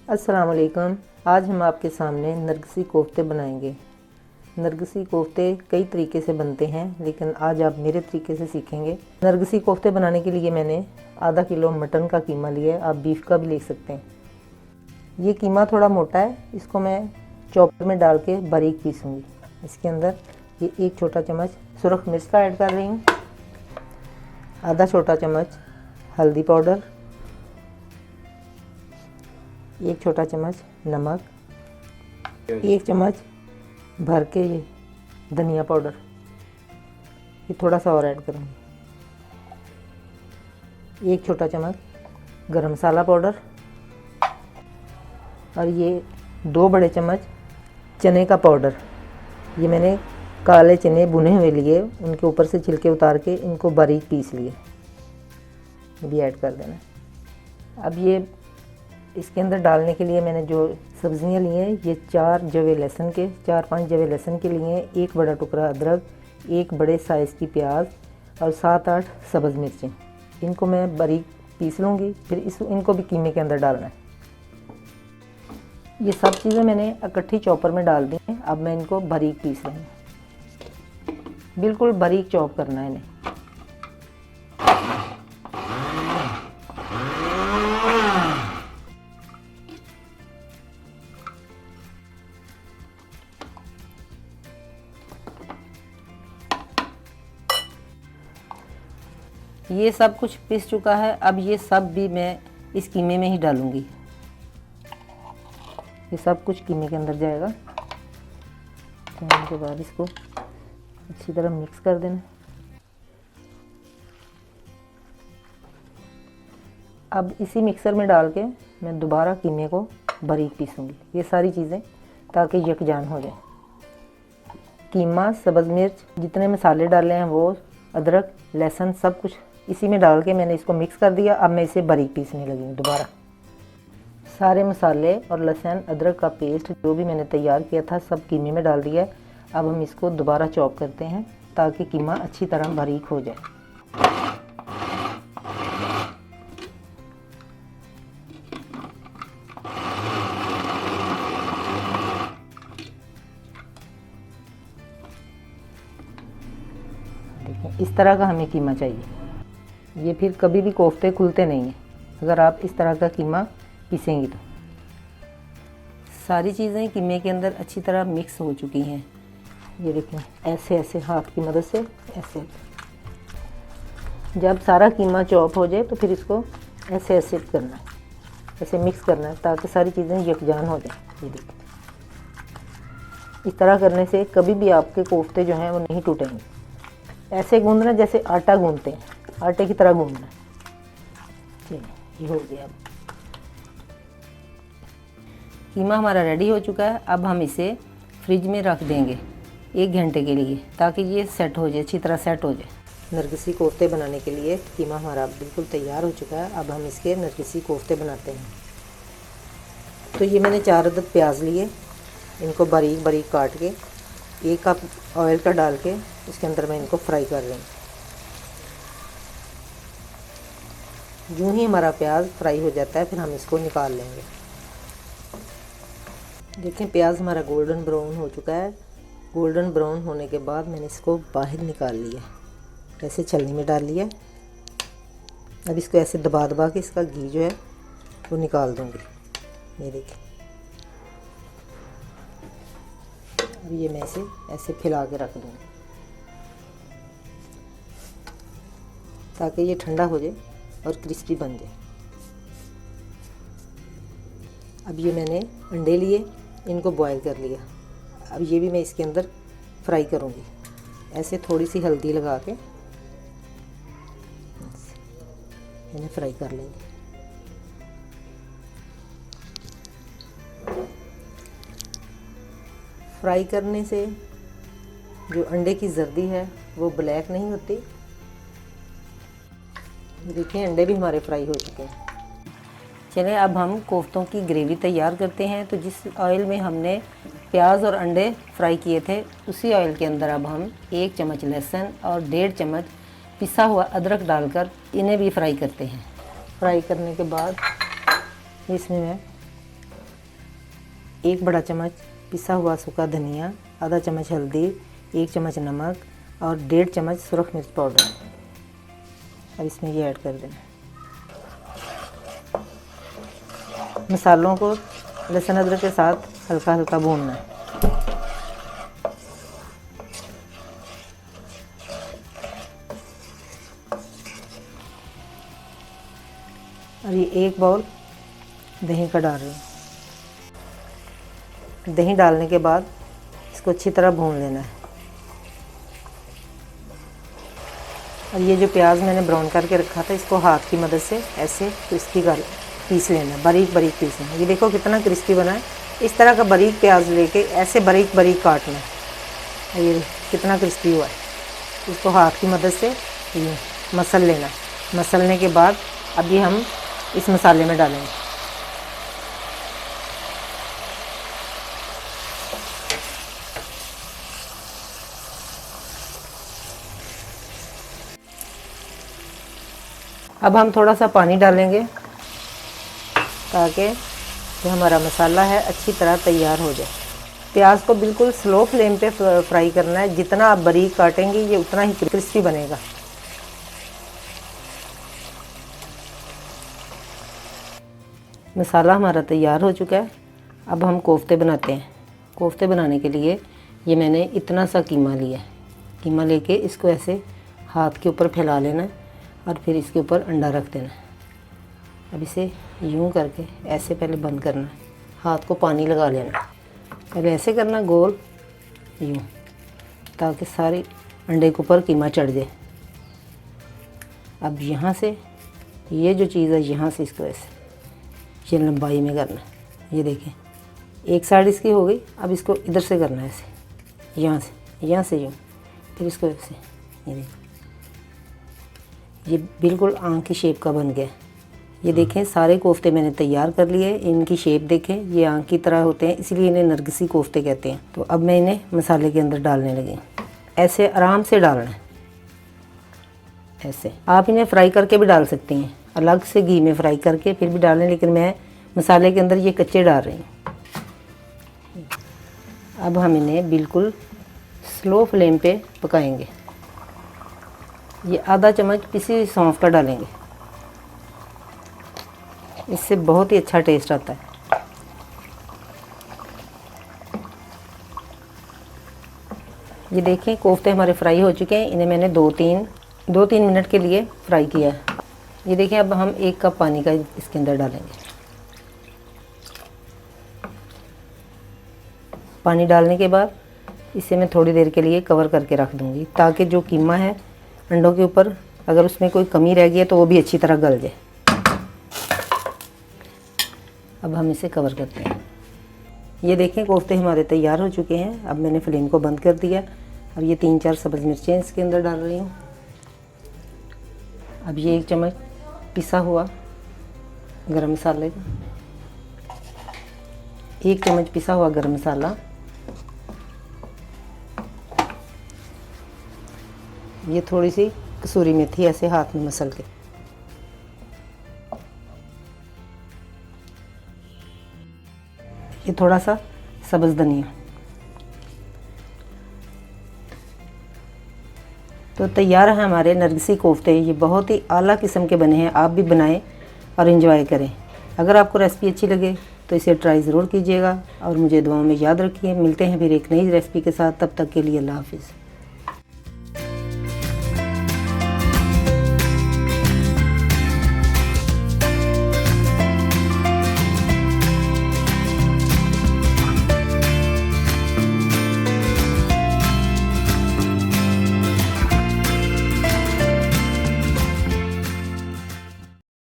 अस्सलाम वालेकुम। आज हम आपके सामने नरगिसी कोफ्ते बनाएंगे। नरगिसी कोफ्ते कई तरीके से बनते हैं, लेकिन आज आप मेरे तरीके से सीखेंगे। नरगिसी कोफ्ते बनाने के लिए मैंने आधा किलो मटन का कीमा लिया है, आप बीफ का भी ले सकते हैं। ये कीमा थोड़ा मोटा है, इसको मैं चॉपर में डाल के बारीक पीसूँगी। इसके अंदर ये एक छोटा चम्मच सुरख मिर्च का ऐड कर रही हूँ, आधा छोटा चम्मच हल्दी पाउडर, एक छोटा चम्मच नमक, एक चम्मच भर के ये धनिया पाउडर, ये थोड़ा सा और ऐड करूँगी, एक छोटा चम्मच गरम मसाला पाउडर और ये 2 बड़े चम्मच चने का पाउडर। ये मैंने काले चने भुने हुए लिए, उनके ऊपर से छिलके उतार के इनको बारीक पीस लिए, ये भी ऐड कर देना। अब ये इसके अंदर डालने के लिए मैंने जो सब्जियां ली हैं, ये 4 जवे लहसुन के 4-5 जवे लहसुन के लिए, एक बड़ा टुकड़ा अदरक, एक बड़े साइज़ की प्याज और 7-8 सब्ज़ मिर्चें। इनको मैं बारीक पीस लूँगी, फिर इनको भी कीमे के अंदर डालना है। ये सब चीज़ें मैंने इकट्ठी चॉपर में डाल दी हैं। अब मैं इनको बारीक पीस रही हूँ, बिल्कुल बारीक चॉप करना है इन्हें। ये सब कुछ पिस चुका है। अब ये सब भी मैं इस कीमे में ही डालूंगी। ये सब कुछ कीमे के अंदर जाएगा। के बाद इसको अच्छी तरह मिक्स कर देना। अब इसी मिक्सर में डाल के मैं दोबारा कीमे को बारीक पीसूंगी, ये सारी चीज़ें, ताकि यकजान हो जाए। कीमा, सब्ज़ मिर्च, जितने मसाले डाले हैं वो, अदरक, लहसुन, सब कुछ इसी में डाल के मैंने इसको मिक्स कर दिया। अब मैं इसे बारीक पीसने लगी हूँ दोबारा। सारे मसाले और लहसुन अदरक का पेस्ट जो भी मैंने तैयार किया था सब कीमे में डाल दिया है। अब हम इसको दोबारा चॉप करते हैं ताकि कीमा अच्छी तरह बारीक हो जाए। देखिए, इस तरह का हमें कीमा चाहिए। ये फिर कभी भी कोफ्ते खुलते नहीं हैं अगर आप इस तरह का कीमा पीसेंगी तो। सारी चीज़ें कीमे के अंदर अच्छी तरह मिक्स हो चुकी हैं। ये देखें, ऐसे ऐसे हाथ की मदद से ऐसे। जब सारा कीमा चॉप हो जाए तो फिर इसको ऐसे ऐसे करना है, ऐसे मिक्स करना है ताकि सारी चीज़ें यकजान हो जाएं। ये देखिए, इस तरह करने से कभी भी आपके कोफ्ते जो हैं वो नहीं टूटेंगे। ऐसे गूंदना जैसे आटा गूंदते हैं, आटे की तरह गूंदना। चलिए, ये हो गया। अब कीमा हमारा रेडी हो चुका है। अब हम इसे फ्रिज में रख देंगे 1 घंटे के लिए, ताकि ये सेट हो जाए, अच्छी तरह सेट हो जाए। नरगिसी कोफ्ते बनाने के लिए कीमा हमारा बिल्कुल तैयार हो चुका है। अब हम इसके नरगिसी कोफ्ते बनाते हैं। तो ये मैंने 4 अदद प्याज लिए, इनको बारीक बारीक काट के 1 कप ऑयल का डाल के इसके अंदर मैं इनको फ्राई कर रही हूँ। यूँ ही हमारा प्याज फ्राई हो जाता है, फिर हम इसको निकाल लेंगे। देखें, प्याज हमारा गोल्डन ब्राउन हो चुका है। गोल्डन ब्राउन होने के बाद मैंने इसको बाहर निकाल लिया, ऐसे छलनी में डाल लिया। अब इसको ऐसे दबा दबा के इसका घी जो है वो निकाल दूँगी। ये देखिए, अब ये मैं इसे ऐसे फैला के रख दूँगी ताकि ये ठंडा हो जाए और क्रिस्पी बन जाए। अब ये मैंने अंडे लिए, इनको बॉईल कर लिया। अब ये भी मैं इसके अंदर फ्राई करूँगी, ऐसे थोड़ी सी हल्दी लगा के इन्हें फ्राई कर लेंगे। फ्राई करने से जो अंडे की जर्दी है वो ब्लैक नहीं होती। देखिए, अंडे भी हमारे फ्राई हो चुके हैं। चलिए, अब हम कोफ्तों की ग्रेवी तैयार करते हैं। तो जिस ऑयल में हमने प्याज और अंडे फ्राई किए थे, उसी ऑयल के अंदर अब हम 1 चम्मच लहसुन और 1.5 चम्मच पिसा हुआ अदरक डालकर इन्हें भी फ्राई करते हैं। फ्राई करने के बाद इसमें मैं 1 बड़ा चम्मच पिसा हुआ सूखा धनिया, आधा चम्मच हल्दी, 1 चम्मच नमक और 1.5 चम्मच सुरख मिर्च पाउडर। अब इसमें ये ऐड कर देना। मसालों को लहसुन अदरक के साथ हल्का हल्का भूनना है। और ये 1 बाउल दही का डाल रही हूँ। दही डालने के बाद इसको अच्छी तरह भून लेना है। और ये जो प्याज मैंने ब्राउन करके रखा था, इसको हाथ की मदद से ऐसे क्रिस्पी कर पीस लेना, बारीक बारीक पीसना है। ये देखो कितना क्रिस्पी बना है। इस तरह का बारीक प्याज लेके ऐसे बारीक बारीक काटना है। ये कितना क्रिस्पी हुआ है। इसको हाथ की मदद से ये मसल लेना। मसलने के बाद अभी हम इस मसाले में डालेंगे। अब हम थोड़ा सा पानी डालेंगे ताकि जो हमारा मसाला है अच्छी तरह तैयार हो जाए। प्याज को बिल्कुल स्लो फ्लेम पे फ्राई करना है। जितना आप बारीक काटेंगे ये उतना ही क्रिस्पी बनेगा। मसाला हमारा तैयार हो चुका है। अब हम कोफ्ते बनाते हैं। कोफ्ते बनाने के लिए ये मैंने इतना सा कीमा लिया है। कीमा लेके इसको ऐसे हाथ के ऊपर फैला लेना और फिर इसके ऊपर अंडा रख देना। अब इसे यूं करके ऐसे पहले बंद करना, हाथ को पानी लगा लेना। पहले ऐसे करना गोल यूं, ताकि सारी अंडे के ऊपर कीमा चढ़ जाए। अब यहाँ से ये जो चीज़ है, यहाँ से इसको ऐसे ये लंबाई में करना। ये देखें, एक साइड इसकी हो गई। अब इसको इधर से करना है ऐसे, यहाँ से यूँ, फिर इसको ऐसे। ये देखें, ये बिल्कुल आँख की शेप का बन गया। ये देखें, सारे कोफ्ते मैंने तैयार कर लिए। इनकी शेप देखें, ये आँख की तरह होते हैं, इसलिए इन्हें नरगिसी कोफ्ते कहते हैं। तो अब मैं इन्हें मसाले के अंदर डालने लगी। ऐसे आराम से डालना है ऐसे। आप इन्हें फ्राई करके भी डाल सकती हैं, अलग से घी में फ्राई करके फिर भी डालें, लेकिन मैं मसाले के अंदर ये कच्चे डाल रही हूँ। अब हम इन्हें बिल्कुल स्लो फ्लेम पे पकाएंगे। ये आधा चम्मच पिसी सौंफ का डालेंगे, इससे बहुत ही अच्छा टेस्ट आता है। ये देखें, कोफ्ते हमारे फ्राई हो चुके हैं। इन्हें मैंने 2-3 मिनट के लिए फ्राई किया है। ये देखें, अब हम 1 कप पानी का इसके अंदर डालेंगे। पानी डालने के बाद इसे मैं थोड़ी देर के लिए कवर करके रख दूँगी, ताकि जो कीमा है अंडों के ऊपर, अगर उसमें कोई कमी रह गई है तो वो भी अच्छी तरह गल जाए। अब हम इसे कवर करते हैं। ये देखें, कोफ्ते हमारे तैयार हो चुके हैं। अब मैंने फ्लेम को बंद कर दिया। अब ये 3-4 सब्ज़ मिर्चें इसके अंदर डाल रही हूँ। अब ये 1 चम्मच पिसा हुआ गरम मसाले का, 1 चम्मच पिसा हुआ गरम मसाला, ये थोड़ी सी कसूरी मेथी ऐसे हाथ में मसल के, ये थोड़ा सा सब्ज़ धनिया। तो तैयार है हमारे नरगिसी कोफ्ते। ये बहुत ही आला किस्म के बने हैं। आप भी बनाएं और एंजॉय करें। अगर आपको रेसिपी अच्छी लगे तो इसे ट्राई ज़रूर कीजिएगा और मुझे दुआओं में याद रखिए। मिलते हैं फिर एक नई रेसिपी के साथ। तब तक के लिए अल्लाह हाफिज़।